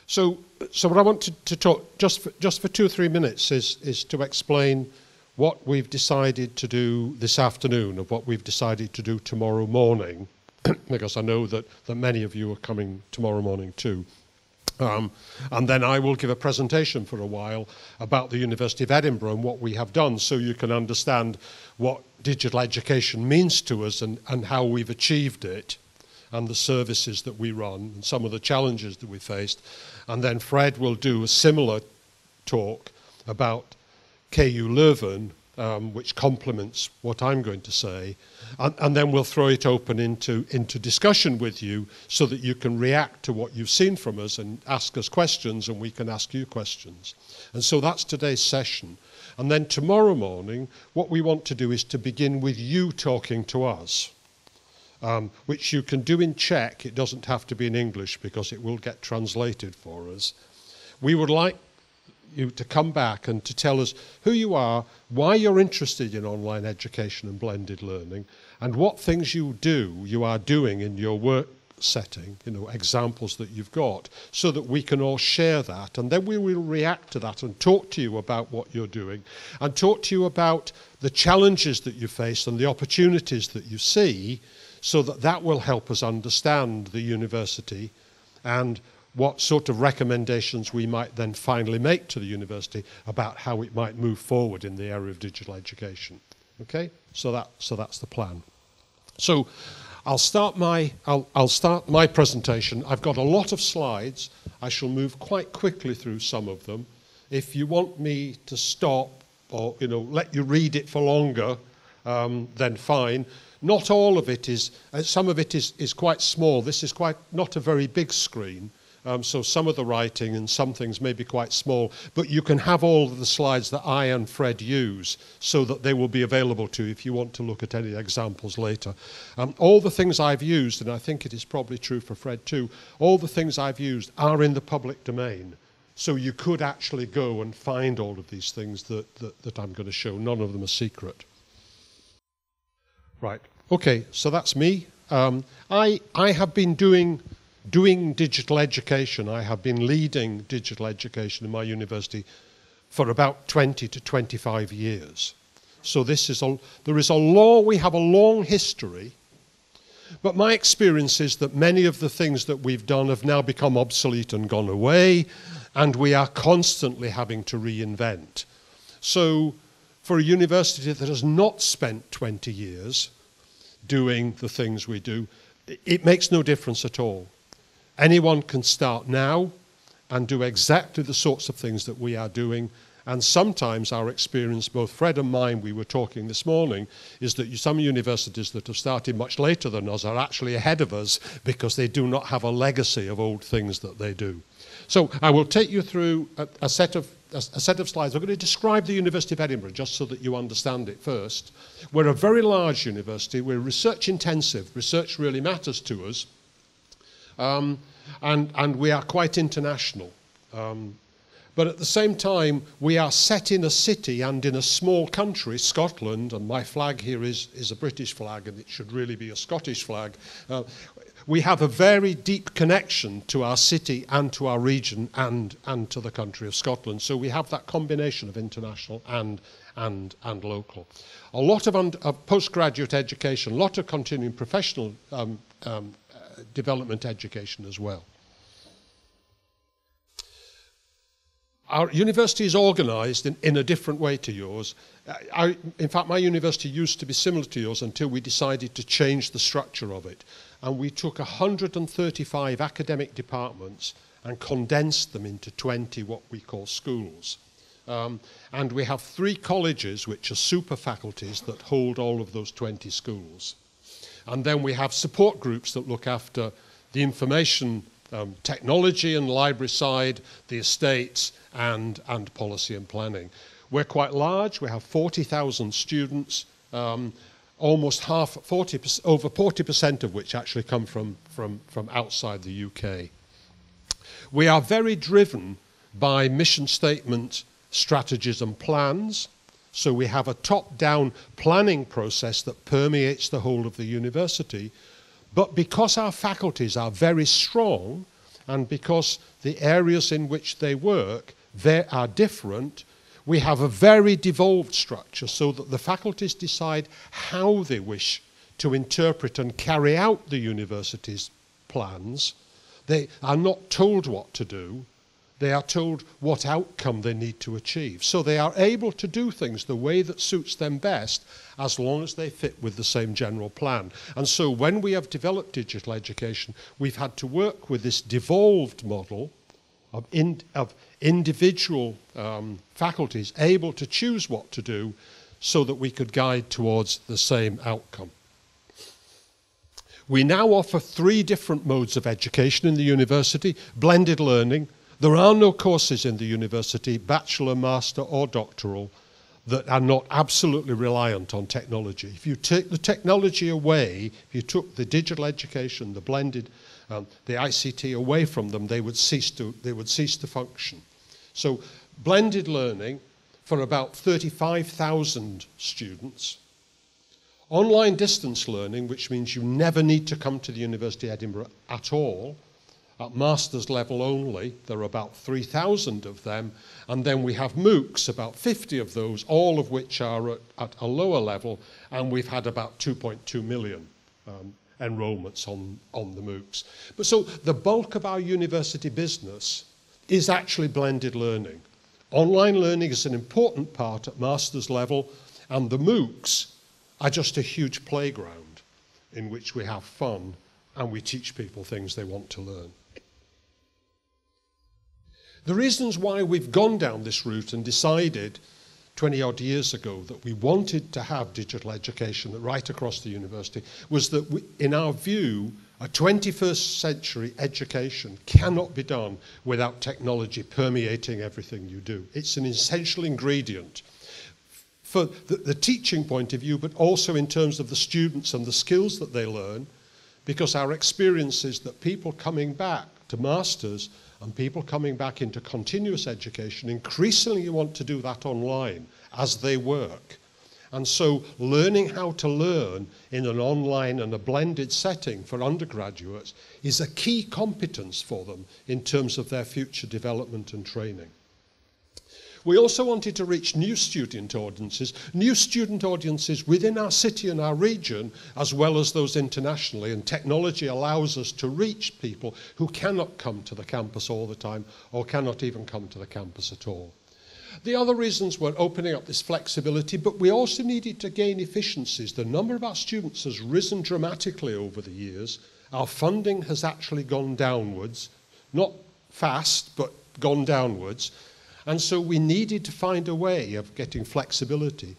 So what I want to talk just for 2 or 3 minutes is to explain what we've decided to do this afternoon and what we've decided to do tomorrow morning, because I know that many of you are coming tomorrow morning too. And then I will give a presentation for a while about the University of Edinburgh and what we have done, so you can understand what digital education means to us and how we've achieved it, and the services that we run and some of the challenges that we faced. And then Fred will do a similar talk about KU Leuven, which complements what I'm going to say, and then we'll throw it open into discussion with you so that you can react to what you've seen from us and ask us questions, and we can ask you questions. And so that's today's session. And then tomorrow morning, what we want to do is to begin with you talking to us, which you can do in Czech. It doesn't have to be in English because it will get translated for us. We would like you to come back and to tell us who you are, why you're interested in online education and blended learning, and what things you are doing in your work setting, examples that you've got, so that we can all share that. And then we will react to that and talk to you about what you're doing, and talk to you about the challenges that you face and the opportunities that you see, so that will help us understand the university and what sort of recommendations we might then finally make to the university about how it might move forward in the area of digital education. Okay, so that's the plan. So I'll start my presentation. I've got a lot of slides. I shall move quite quickly through some of them. If you want me to stop or let you read it for longer, then fine. Not all of it is. Some of it is quite small. This is not a very big screen. So some of the writing and some things may be quite small, but you can have all of the slides that I and Fred use, so that they will be available to you if you want to look at any examples later. All the things I've used, and I think it is probably true for Fred too, all the things I've used are in the public domain. So you could actually go and find all of these things that I'm going to show. None of them are secret. Right, okay, so that's me. I have been doing digital education. I have been leading digital education in my university for about 20 to 25 years. So we have a long history, but my experience is that many of the things that we've done have now become obsolete and gone away, and we are constantly having to reinvent. So for a university that has not spent 20 years doing the things we do, it makes no difference at all. Anyone can start now and do exactly the sorts of things that we are doing. And sometimes our experience, both Fred and mine, we were talking this morning, is that some universities that have started much later than us are actually ahead of us because they do not have a legacy of old things that they do. So I will take you through a set of slides. I'm going to describe the University of Edinburgh just so that you understand it first. We're a very large university. We're research intensive. Research really matters to us. And we are quite international. But at the same time, we are set in a city and in a small country, Scotland, and my flag here is a British flag, and it should really be a Scottish flag. We have a very deep connection to our city and to our region and to the country of Scotland. So we have that combination of international and local. A lot of postgraduate education, a lot of continuing professional development education as well. Our university is organised in a different way to yours. In fact, my university used to be similar to yours until we decided to change the structure of it. And we took 135 academic departments and condensed them into 20 what we call schools. And we have 3 colleges, which are super faculties, that hold all of those 20 schools. And then we have support groups that look after the information technology and library side, the estates, and policy and planning. We're quite large. We have 40,000 students, almost over 40% of which actually come from outside the UK. We are very driven by mission statement, strategies and plans. So we have a top-down planning process that permeates the whole of the university. But because our faculties are very strong, and because the areas in which they work they are different, we have a very devolved structure so that the faculties decide how they wish to interpret and carry out the university's plans. They are not told what to do. They are told what outcome they need to achieve. So they are able to do things the way that suits them best as long as they fit with the same general plan. And so when we have developed digital education, we've had to work with this devolved model of individual faculties able to choose what to do so that we could guide towards the same outcome. We now offer 3 different modes of education in the university: blended learning. There are no courses in the university, bachelor, master or doctoral, that are not absolutely reliant on technology. If you take the technology away, if you took the digital education, the blended, the ICT away from them, they would cease to function. So blended learning for about 35,000 students. Online distance learning, which means you never need to come to the University of Edinburgh at all, at master's level only. There are about 3,000 of them, and then we have MOOCs, about 50 of those, all of which are at a lower level, and we've had about 2.2 million enrolments on the MOOCs. But so the bulk of our university business is actually blended learning. Online learning is an important part at master's level, and the MOOCs are just a huge playground in which we have fun and we teach people things they want to learn. The reasons why we've gone down this route and decided 20-odd years ago that we wanted to have digital education right across the university was that, in our view, a 21st century education cannot be done without technology permeating everything you do. It's an essential ingredient for the teaching point of view, but also in terms of the students and the skills that they learn, because our experience is that people coming back to masters and people coming back into continuous education increasingly want to do that online as they work. And so learning how to learn in an online and a blended setting for undergraduates is a key competence for them in terms of their future development and training. We also wanted to reach new student audiences within our city and our region, as well as those internationally, and technology allows us to reach people who cannot come to the campus all the time or cannot even come to the campus at all. The other reasons were opening up this flexibility, but we also needed to gain efficiencies. The number of our students has risen dramatically over the years. Our funding has actually gone downwards, not fast, but gone downwards. And so we needed to find a way of getting flexibility.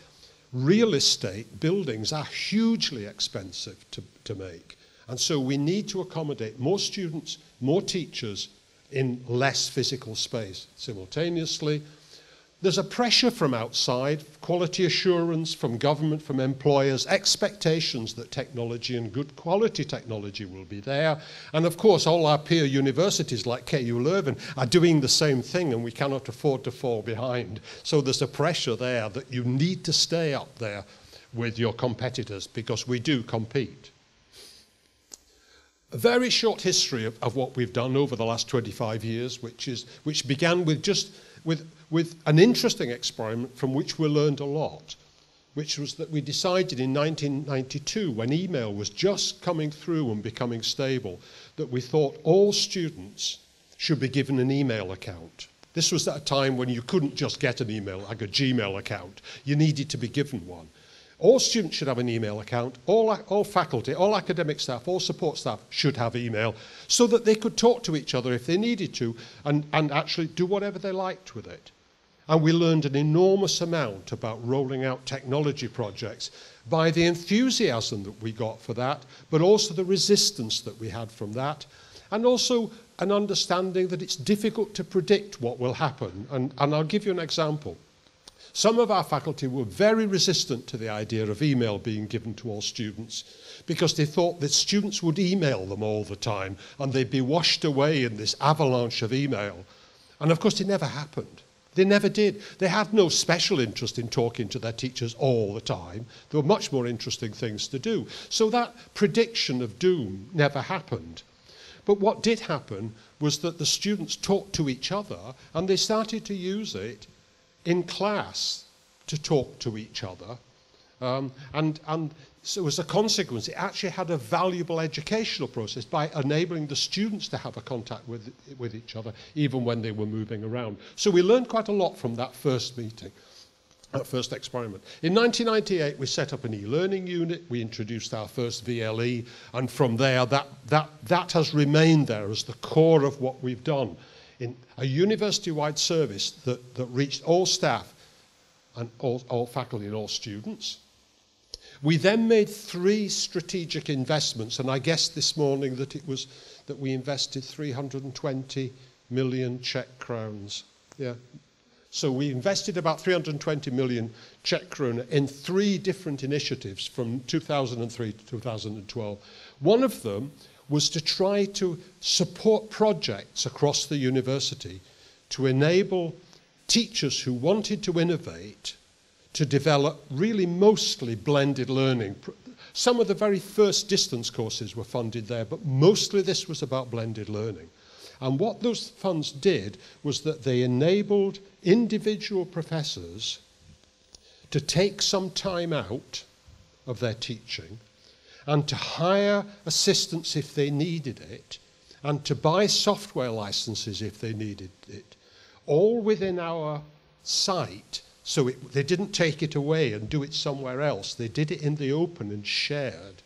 Real estate buildings are hugely expensive to make. And so we need to accommodate more students, more teachers in less physical space. Simultaneously, there's a pressure from outside, quality assurance from government, from employers, expectations that technology and good quality technology will be there. And of course, all our peer universities like KU Leuven are doing the same thing, and we cannot afford to fall behind. So there's a pressure there that you need to stay up there with your competitors, because we do compete. A very short history of what we've done over the last 25 years, which began with an interesting experiment from which we learned a lot, which was that we decided in 1992, when email was just coming through and becoming stable, that we thought all students should be given an email account. This was at a time when you couldn't just get an email, like a Gmail account. You needed to be given one. All students should have an email account, all faculty, all academic staff, all support staff should have email, so that they could talk to each other if they needed to and actually do whatever they liked with it. And we learned an enormous amount about rolling out technology projects by the enthusiasm that we got for that, but also the resistance that we had from that, and also an understanding that it's difficult to predict what will happen. And I'll give you an example. Some of our faculty were very resistant to the idea of email being given to all students, because they thought that students would email them all the time and they'd be washed away in this avalanche of email. And of course, it never happened. They never did. They had no special interest in talking to their teachers all the time. There were much more interesting things to do. So that prediction of doom never happened. But what did happen was that the students talked to each other, and they started to use it in class to talk to each other. And so as a consequence, it actually had a valuable educational process by enabling the students to have a contact with each other, even when they were moving around. So we learned quite a lot from that first meeting, that first experiment. In 1998, we set up an e-learning unit. We introduced our first VLE, and from there, that has remained there as the core of what we've done in a university-wide service that reached all staff and all faculty and all students. We then made 3 strategic investments, and I guessed this morning that we invested 320 million Czech crowns. Yeah. So we invested about 320 million Czech krona in 3 different initiatives from 2003 to 2012. One of them was to try to support projects across the university to enable teachers who wanted to innovate to develop really mostly blended learning. Some of the very first distance courses were funded there, but mostly this was about blended learning. And what those funds did was that they enabled individual professors to take some time out of their teaching and to hire assistants if they needed it, and to buy software licenses if they needed it, all within our site. So they didn't take it away and do it somewhere else. They did it in the open and shared.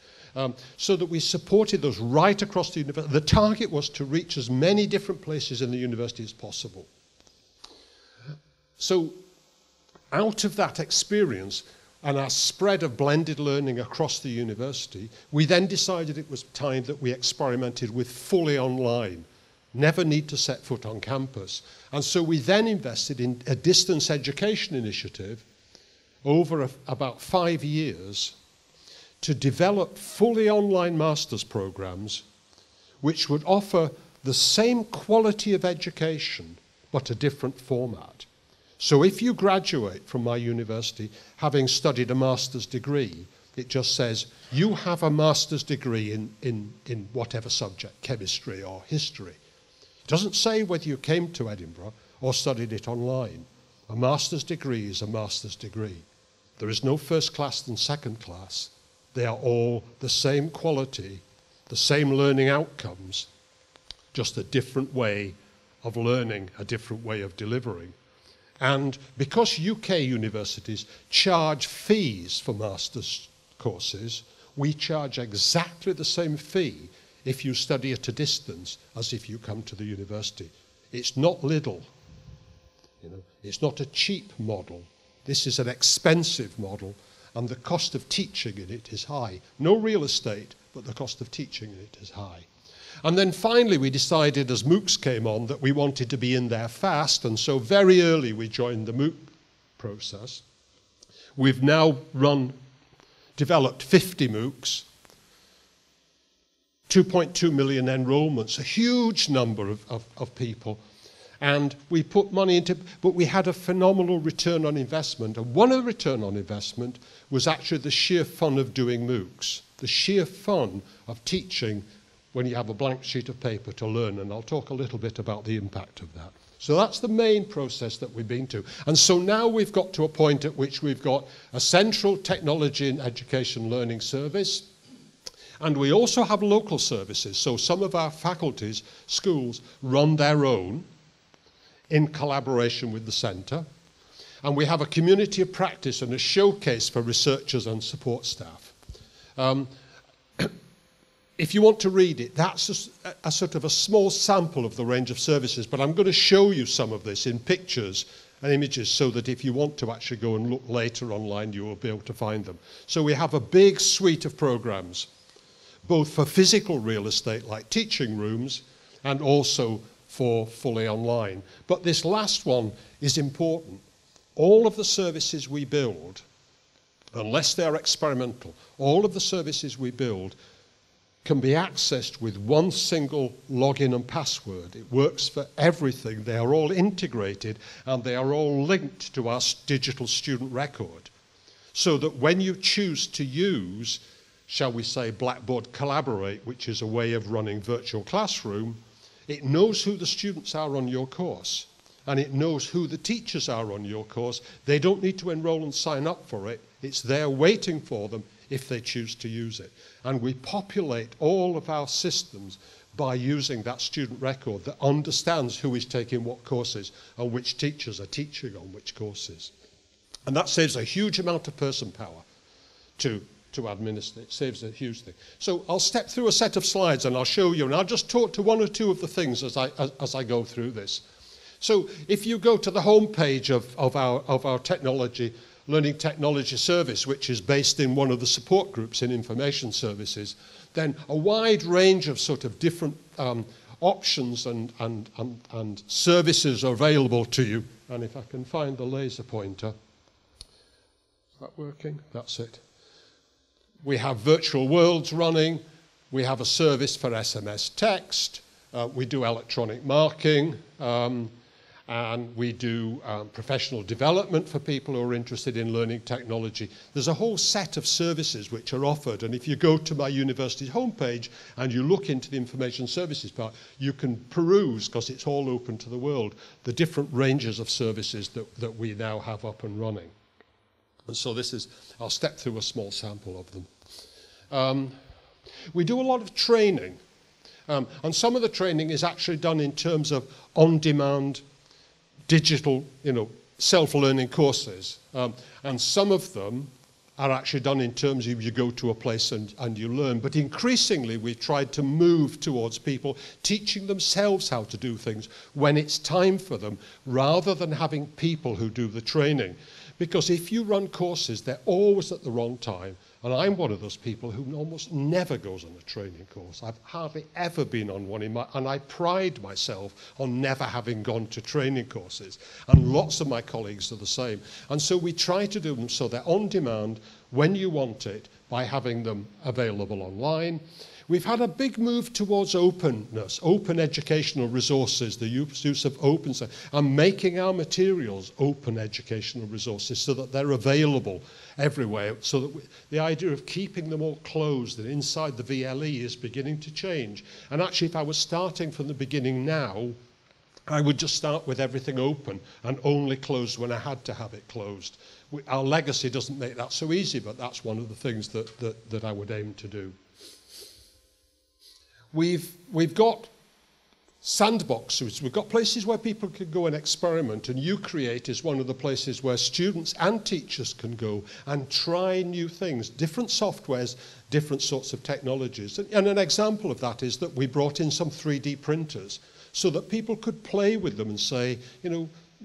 So that we supported those right across the university. The target was to reach as many different places in the university as possible. So out of that experience and our spread of blended learning across the university, we then decided it was time that we experimented with fully online. Never need to set foot on campus. And so we then invested in a distance education initiative over about 5 years to develop fully online master's programs which would offer the same quality of education but a different format. So if you graduate from my university having studied a master's degree, it just says you have a master's degree in whatever subject, chemistry or history. It doesn't say whether you came to Edinburgh or studied it online. A master's degree is a master's degree. There is no first class and second class. They are all the same quality, the same learning outcomes, just a different way of learning, a different way of delivering. And because UK universities charge fees for master's courses, we charge exactly the same fee if you study at a distance as if you come to the university. It's not little. It's not a cheap model. This is an expensive model, and the cost of teaching in it is high. No real estate, but the cost of teaching in it is high. And then finally we decided, as MOOCs came on, that we wanted to be in there fast, and so very early we joined the MOOC process. We've now developed 50 MOOCs, 2.2 million enrollments, a huge number of people. And we put money into, but we had a phenomenal return on investment. And one of the return on investment was actually the sheer fun of doing MOOCs, the sheer fun of teaching when you have a blank sheet of paper to learn. And I'll talk a little bit about the impact of that. So that's the main process that we've been to. And so now we've got to a point at which we've got a central technology and education learning service. And we also have local services. So some of our faculties, schools, run their own in collaboration with the centre. And we have a community of practice and a showcase for researchers and support staff. If you want to read it, that's a sort of a small sample of the range of services, but I'm going to show you some of this in pictures and images so that if you want to actually go and look later online, you will be able to find them. So we have a big suite of programs, both for physical real estate like teaching rooms and also for fully online. But this last one is important. All of the services we build, unless they're experimental, all of the services we build can be accessed with one single login and password. It works for everything. They are all integrated and they are all linked to our digital student record. So that when you choose to use shall we say, Blackboard Collaborate, which is a way of running virtual classroom, it knows who the students are on your course, and it knows who the teachers are on your course. They don't need to enroll and sign up for it. It's there waiting for them if they choose to use it. And we populate all of our systems by using that student record that understands who is taking what courses and which teachers are teaching on which courses. And that saves a huge amount of person power to administer. It saves a huge thing. So I'll step through a set of slides and I'll show you, and I'll just talk to one or two of the things as I go through this. So if you go to the home page of our technology, Learning Technology Service, which is based in one of the support groups in information services, then a wide range of sort of different options and services are available to you. And if I can find the laser pointer, is that working? That's it. We have virtual worlds running. We have a service for SMS text. We do electronic marking. And we do professional development for people who are interested in learning technology. There's a whole set of services which are offered, and if you go to my university's homepage and you look into the information services part, you can peruse, because it's all open to the world, the different ranges of services that we now have up and running. And so this is, I'll step through a small sample of them. We do a lot of training, and some of the training is actually done in terms of on-demand digital, self-learning courses. And some of them are actually done in terms of you go to a place and you learn. But increasingly, we've tried to move towards people teaching themselves how to do things when it's time for them, rather than having people who do the training. Because if you run courses, they're always at the wrong time. And I'm one of those people who almost never goes on a training course. I've hardly ever been on one, and I pride myself on never having gone to training courses. And lots of my colleagues are the same. And so we try to do them so they're on demand when you want it by having them available online. We've had a big move towards openness, open educational resources, the use of open, and making our materials open educational resources so that they're available everywhere, so that the idea of keeping them all closed and inside the VLE is beginning to change. And actually, if I was starting from the beginning now, I would just start with everything open and only close when I had to have it closed. Our legacy doesn't make that so easy, but that's one of the things that I would aim to do. We've got sandboxes. We've got places where people can go and experiment, and UCreate is one of the places where students and teachers can go and try new things, different softwares, different sorts of technologies. And an example of that is that we brought in some 3D printers so that people could play with them and say,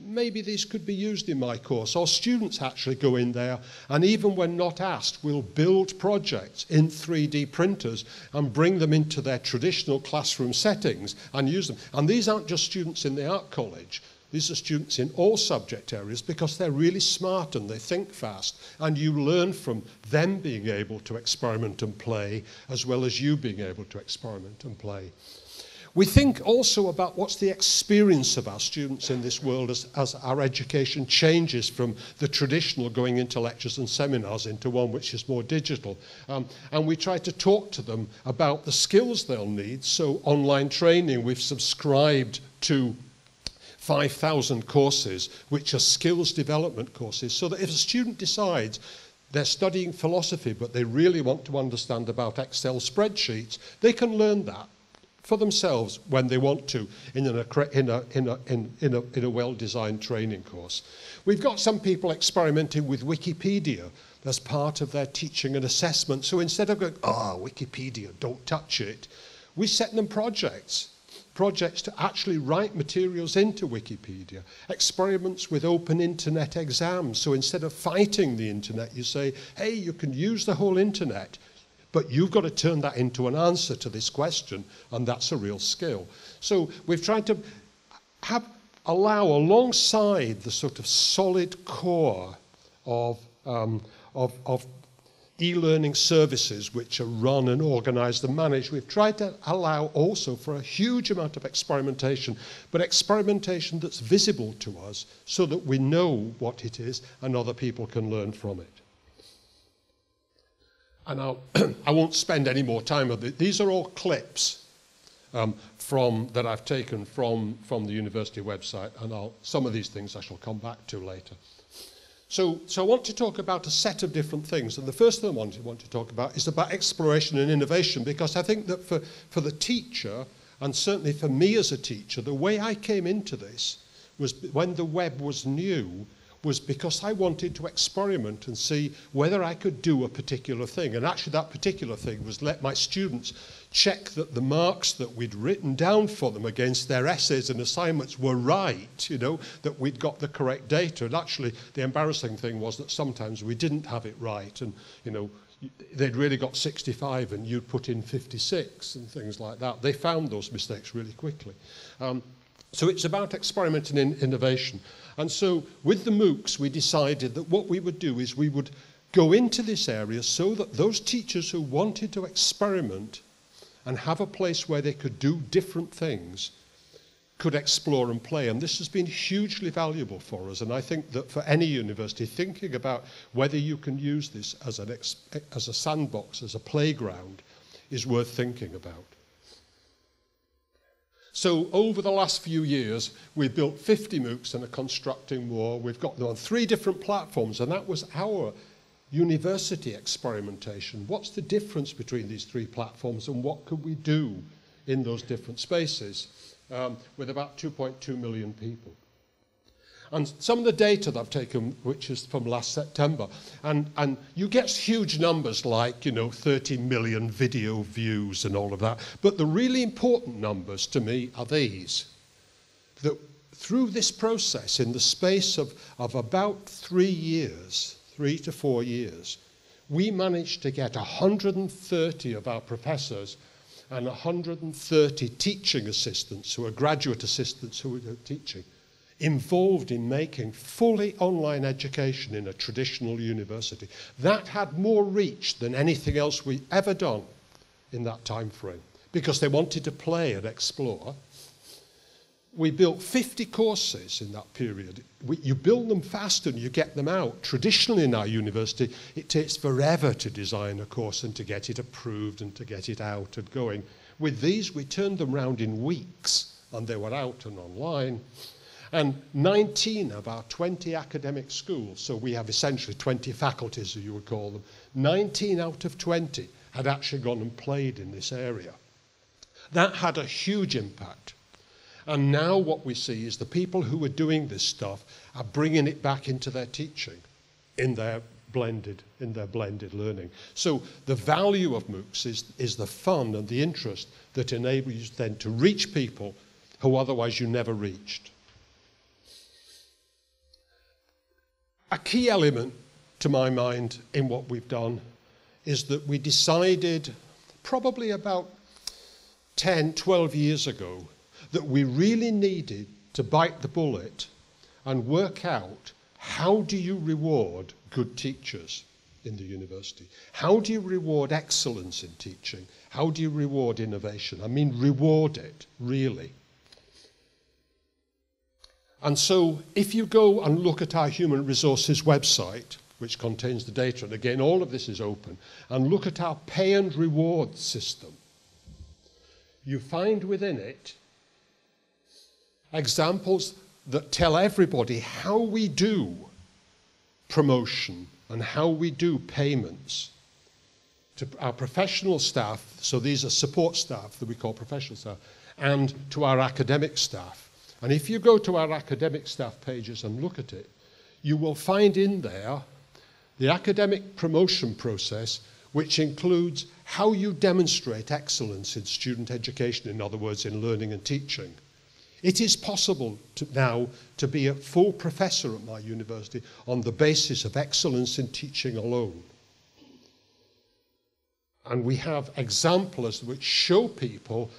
maybe these could be used in my course. Or students actually go in there, and even when not asked, will build projects in 3D printers and bring them into their traditional classroom settings and use them. And these aren't just students in the art college. These are students in all subject areas, because they're really smart and they think fast. And you learn from them being able to experiment and play, as well as you being able to experiment and play. We think also about what's the experience of our students in this world as our education changes from the traditional going into lectures and seminars into one which is more digital. And we try to talk to them about the skills they'll need. So online training, we've subscribed to 5,000 courses, which are skills development courses, so that if a student decides they're studying philosophy, but they really want to understand about Excel spreadsheets, they can learn that for themselves when they want to in a well-designed training course. We've got some people experimenting with Wikipedia as part of their teaching and assessment. So instead of going, Wikipedia, don't touch it, we set them projects to actually write materials into Wikipedia, experiments with open internet exams. So instead of fighting the internet, you say, hey, you can use the whole internet, but you've got to turn that into an answer to this question, and that's a real skill. So we've tried to allow, alongside the sort of solid core of e-learning services which are run and organized and managed, we've tried to allow also for a huge amount of experimentation, but experimentation that's visible to us so that we know what it is and other people can learn from it. And I won't spend any more time on it. These are all clips that I've taken from the university website, and some of these things I shall come back to later. So I want to talk about a set of different things, and the first thing I want to talk about is about exploration and innovation, because I think that for the teacher, and certainly for me as a teacher, the way I came into this was when the web was new, was because I wanted to experiment and see whether I could do a particular thing. And actually that particular thing was let my students check that the marks that we'd written down for them against their essays and assignments were right, you know, that we'd got the correct data. And actually the embarrassing thing was that sometimes we didn't have it right, and, you know, they'd really got 65 and you'd put in 56 and things like that. They found those mistakes really quickly. So it's about experimenting in innovation. And so with the MOOCs, we decided that what we would do is we would go into this area so that those teachers who wanted to experiment and have a place where they could do different things could explore and play. And this has been hugely valuable for us. And I think that for any university, thinking about whether you can use this as a sandbox, as a playground, is worth thinking about. So over the last few years, we've built 50 MOOCs and are constructing more. We've got them on 3 different platforms, and that was our university experimentation. What's the difference between these 3 platforms, and what could we do in those different spaces with about 2.2 million people? And some of the data that I've taken, which is from last September, and you get huge numbers like, you know, 30 million video views and all of that. But the really important numbers to me are these. That through this process, in the space of about 3 years, 3 to 4 years, we managed to get 130 of our professors and 130 teaching assistants, who are graduate assistants who are teaching, involved in making fully online education in a traditional university. That had more reach than anything else we've ever done in that time frame, because they wanted to play and explore. We built 50 courses in that period. You build them fast and you get them out. Traditionally in our university, it takes forever to design a course and to get it approved and to get it out and going. With these, we turned them around in weeks, and they were out and online. And 19 of our 20 academic schools, so we have essentially 20 faculties, as you would call them, 19 out of 20 had actually gone and played in this area. That had a huge impact. And now what we see is the people who are doing this stuff are bringing it back into their teaching, in their blended learning. So the value of MOOCs is the fun and the interest that enables you then to reach people who otherwise you never reached. A key element, to my mind, in what we've done is that we decided probably about 10, 12 years ago that we really needed to bite the bullet and work out, how do you reward good teachers in the university? How do you reward excellence in teaching? How do you reward innovation? I mean, reward it, really. And so if you go and look at our human resources website, which contains the data, and again, all of this is open, and look at our pay and reward system, you find within it examples that tell everybody how we do promotion and how we do payments to our professional staff. So these are support staff that we call professional staff, and to our academic staff. And if you go to our academic staff pages and look at it, you will find in there the academic promotion process, which includes how you demonstrate excellence in student education, in other words, in learning and teaching. It is possible now to be a full professor at my university on the basis of excellence in teaching alone. And we have examples which show people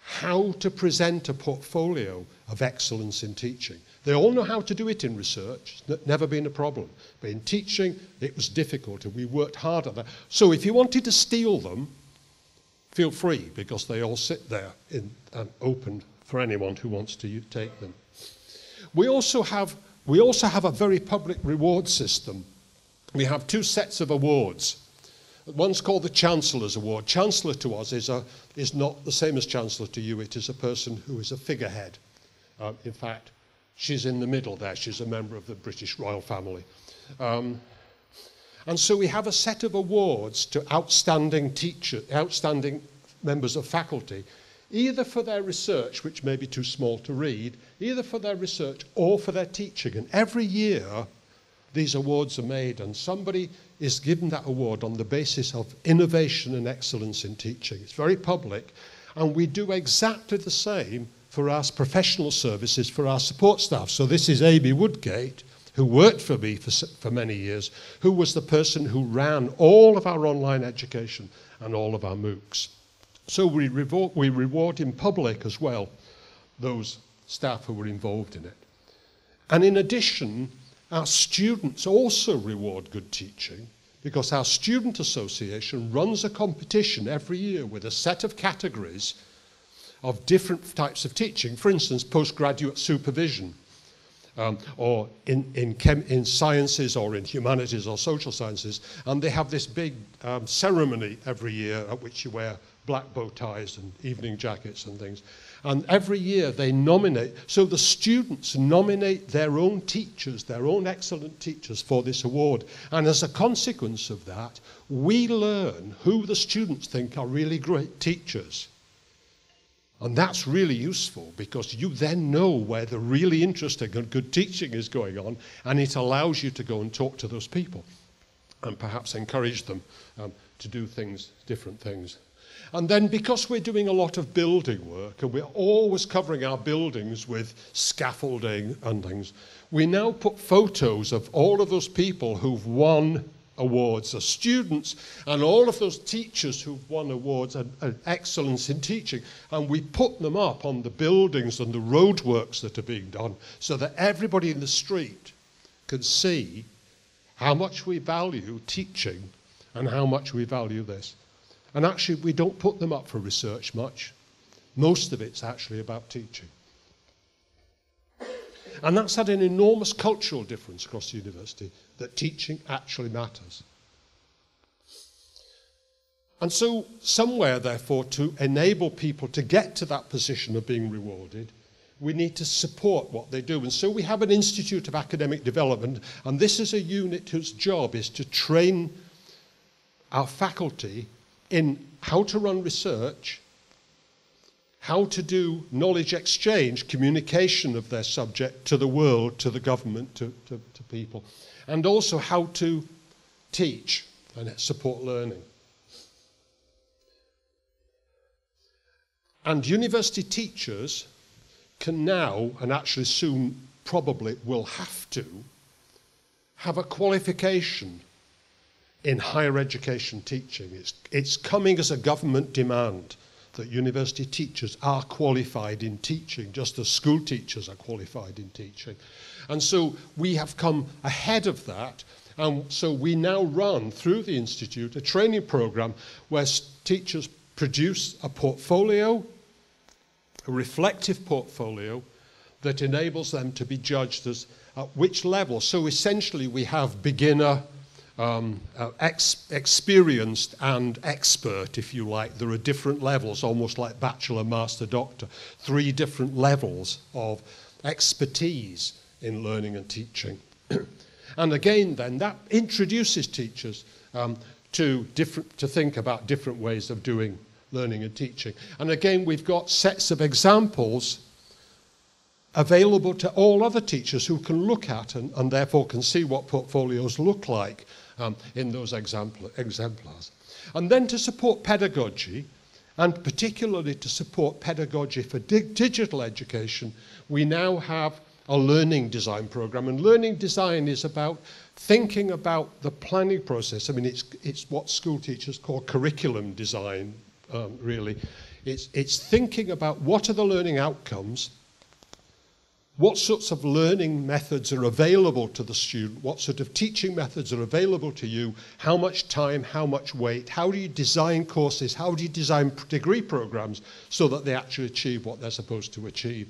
how to present a portfolio of excellence in teaching. They all know how to do it in research. It's never been a problem. But in teaching, it was difficult, and we worked hard at that. So if you wanted to steal them, feel free, because they all sit there and open for anyone who wants to take them. We also have a very public reward system. We have 2 sets of awards. One's called the Chancellor's Award. Chancellor to us is not the same as Chancellor to you. It is a person who is a figurehead. In fact, she's in the middle there. She's a member of the British royal family. And so we have a set of awards to outstanding teachers, outstanding members of faculty, either for their research, which may be too small to read, either for their research or for their teaching. And every year, these awards are made, and somebody is given that award on the basis of innovation and excellence in teaching. It's very public, and we do exactly the same for our professional services, for our support staff. So this is Amy Woodgate, who worked for me for many years, who was the person who ran all of our online education and all of our MOOCs. So we reward in public as well those staff who were involved in it. And in addition, our students also reward good teaching, because our student association runs a competition every year with a set of categories of different types of teaching. For instance, postgraduate supervision, or in sciences or in humanities or social sciences. And they have this big ceremony every year at which you wear black bow ties and evening jackets and things. And every year they nominate, so the students nominate their own teachers, their own excellent teachers for this award. And as a consequence of that, we learn who the students think are really great teachers. And that's really useful, because you then know where the really interesting and good teaching is going on, and it allows you to go and talk to those people and perhaps encourage them to do things, different things. And then, because we're doing a lot of building work, and we're always covering our buildings with scaffolding and things, we now put photos of all of those people who've won awards, the students, and all of those teachers who've won awards and excellence in teaching, and we put them up on the buildings and the roadworks that are being done, so that everybody in the street can see how much we value teaching and how much we value this. And actually, we don't put them up for research much. Most of it's actually about teaching. And that's had an enormous cultural difference across the university, that teaching actually matters. And so somewhere, therefore, to enable people to get to that position of being rewarded, we need to support what they do. And so we have an Institute of Academic Development, and this is a unit whose job is to train our faculty in how to run research, how to do knowledge exchange, communication of their subject to the world, to the government, to people, and also how to teach and support learning. And university teachers can now, and actually soon probably will have to, have a qualification in higher education teaching. It's coming as a government demand that university teachers are qualified in teaching, just as school teachers are qualified in teaching. And so we have come ahead of that, and so we now run through the Institute a training program where teachers produce a portfolio, a reflective portfolio, that enables them to be judged as at which level. So essentially we have beginner, experienced and expert, if you like. There are different levels, almost like bachelor, master, doctor, 3 different levels of expertise in learning and teaching. And again then, that introduces teachers to think about different ways of doing learning and teaching. And again, we've got sets of examples available to all other teachers who can look at and therefore can see what portfolios look like in those exemplars. And then to support pedagogy, and particularly to support pedagogy for digital education, we now have a learning design program. And learning design is about thinking about the planning process. I mean, it's what school teachers call curriculum design, really. It's thinking about what are the learning outcomes, what sorts of learning methods are available to the student, what sort of teaching methods are available to you, how much time, how much weight, how do you design courses, how do you design degree programs so that they actually achieve what they're supposed to achieve.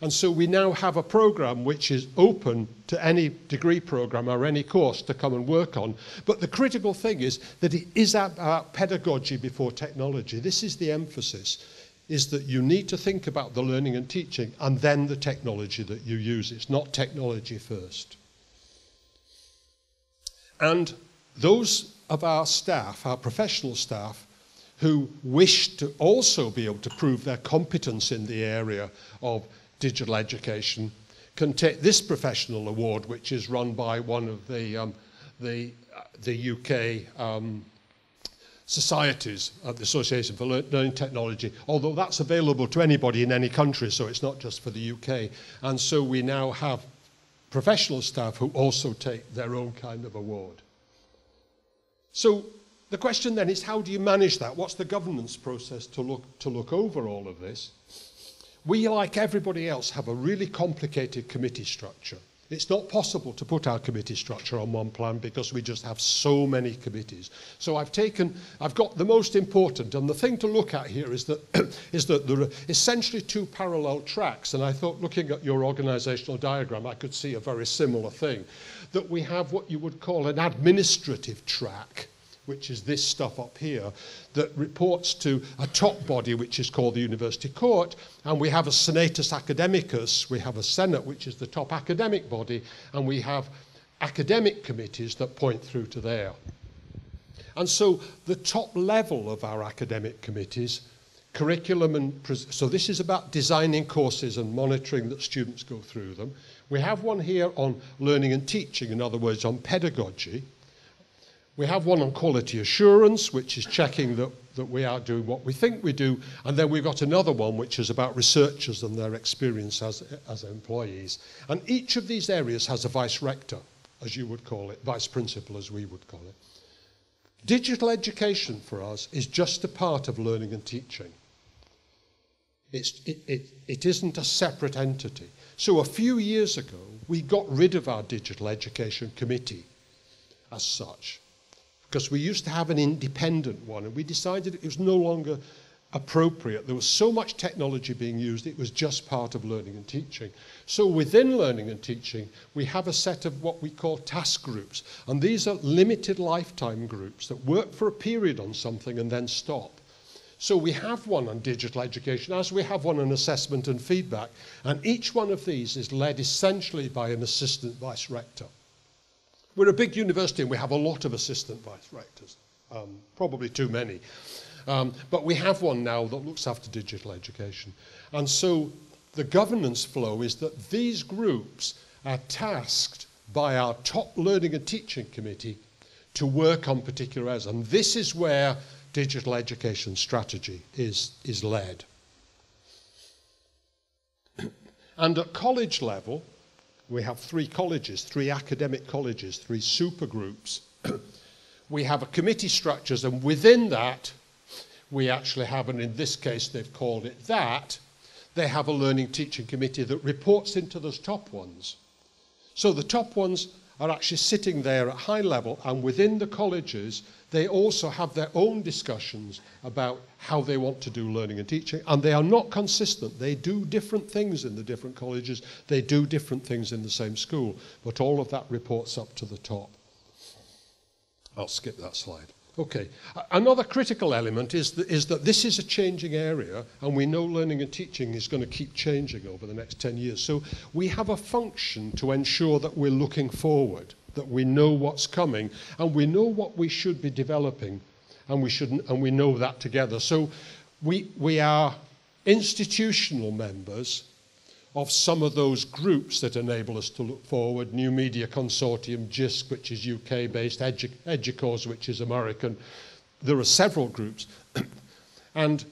And so we now have a program which is open to any degree program or any course to come and work on. But the critical thing is that it is about pedagogy before technology. This is the emphasis, is that you need to think about the learning and teaching and then the technology that you use. It's not technology first. And those of our staff, our professional staff, who wish to also be able to prove their competence in the area of digital education can take this professional award, which is run by one of the UK societies, the Association for Learning Technology, although that's available to anybody in any country, so it's not just for the UK. And so we now have professional staff who also take their own kind of award. So the question then is, how do you manage that? What's the governance process to look over all of this? We, like everybody else, have a really complicated committee structure. It's not possible to put our committee structure on one plan because we just have so many committees. So I've got the most important, and the thing to look at here is that, there are essentially two parallel tracks, and I thought, looking at your organisational diagram, I could see a very similar thing, that we have what you would call an administrative track, which is this stuff up here, that reports to a top body, which is called the University Court, and we have a Senatus Academicus, we have a Senate, which is the top academic body, and we have academic committees that point through to there. And so the top level of our academic committees, curriculum and, so this is about designing courses and monitoring that students go through them. We have one here on learning and teaching, in other words, on pedagogy. We have one on quality assurance, which is checking that we are doing what we think we do. And then we've got another one, which is about researchers and their experience as employees. And each of these areas has a vice rector, as you would call it, vice principal, as we would call it. Digital education for us is just a part of learning and teaching. It isn't a separate entity. So a few years ago, we got rid of our digital education committee as such, because we used to have an independent one, and we decided it was no longer appropriate. There was so much technology being used, it was just part of learning and teaching. So within learning and teaching, we have a set of what we call task groups, and these are limited lifetime groups that work for a period on something and then stop. So we have one on digital education, as we have one on assessment and feedback, and each one of these is led essentially by an assistant vice rector. We're a big university and we have a lot of assistant vice rectors, probably too many. But we have one now that looks after digital education. And so the governance flow is that these groups are tasked by our top learning and teaching committee to work on particular areas. And this is where digital education strategy is led. And at college level, we have three colleges, three academic colleges, three super groups. We have a committee structures, and within that, we actually have, and in this case they've called it that, they have a learning teaching committee that reports into those top ones. So the top ones are actually sitting there at high level, and within the colleges, they also have their own discussions about how they want to do learning and teaching, and they are not consistent. They do different things in the different colleges, they do different things in the same school, but all of that reports up to the top. I'll skip that slide. Okay, another critical element is that this is a changing area, and we know learning and teaching is going to keep changing over the next 10 years. So we have a function to ensure that we're looking forward, that we know what's coming, and we know what we should be developing, and we know that together. So we are institutional members of some of those groups that enable us to look forward. New Media Consortium, JISC, which is UK-based, EDUCAUSE, which is American. There are several groups. And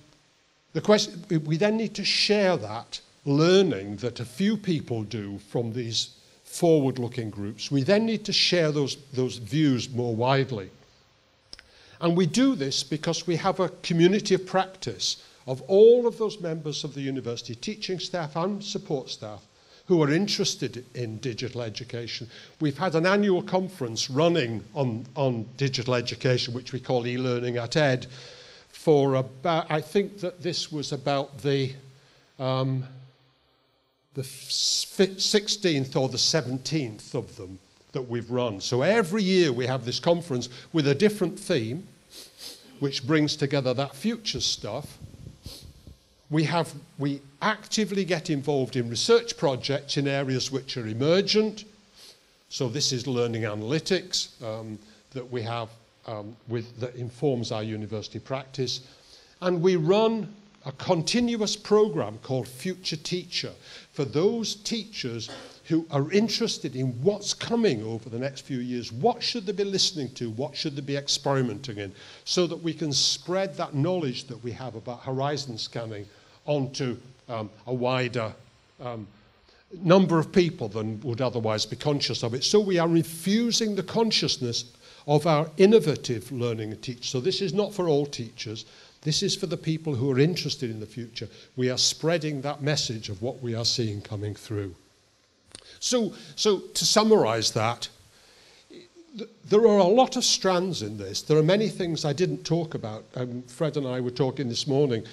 the question, we then need to share that learning that a few people do from these forward-looking groups. We then need to share those views more widely. And we do this because we have a community of practice of all of those members of the university, teaching staff and support staff, who are interested in digital education. We've had an annual conference running on digital education, which we call e-learning at Ed, for about, I think that this was about the the 16th or the 17th of them that we've run. So every year we have this conference with a different theme, which brings together that future stuff. We actively get involved in research projects in areas which are emergent. So this is learning analytics that we have that informs our university practice. And we run a continuous program called Future Teacher for those teachers who are interested in what's coming over the next few years. What should they be listening to? What should they be experimenting in? So that we can spread that knowledge that we have about horizon scanning onto a wider number of people than would otherwise be conscious of it. So we are infusing the consciousness of our innovative learning and teach. So this is not for all teachers. This is for the people who are interested in the future. We are spreading that message of what we are seeing coming through. So to summarize that, there are a lot of strands in this. There are many things I didn't talk about. Fred and I were talking this morning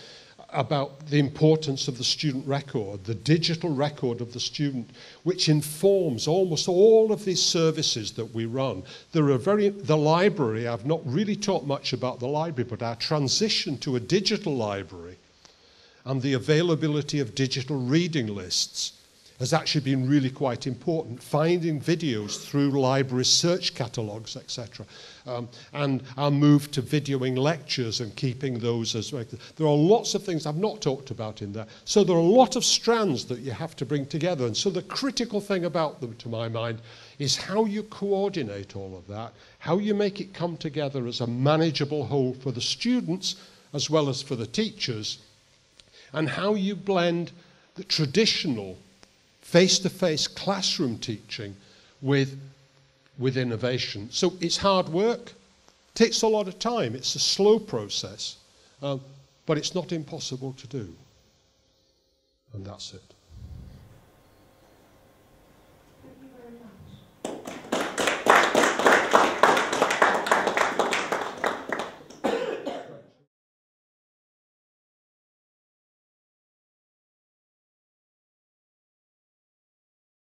about the importance of the student record, the digital record of the student, which informs almost all of these services that we run. The library, I've not really talked much about the library, but our transition to a digital library and the availability of digital reading lists has actually been really quite important. Finding videos through library search catalogues, etc. And our move to videoing lectures and keeping those as regular. There are lots of things I've not talked about in there. So there are a lot of strands that you have to bring together. And so the critical thing about them, to my mind, is how you coordinate all of that, how you make it come together as a manageable whole for the students as well as for the teachers, and how you blend the traditional face-to-face classroom teaching with innovation. So it's hard work, takes a lot of time, it's a slow process, but it's not impossible to do. And that's it.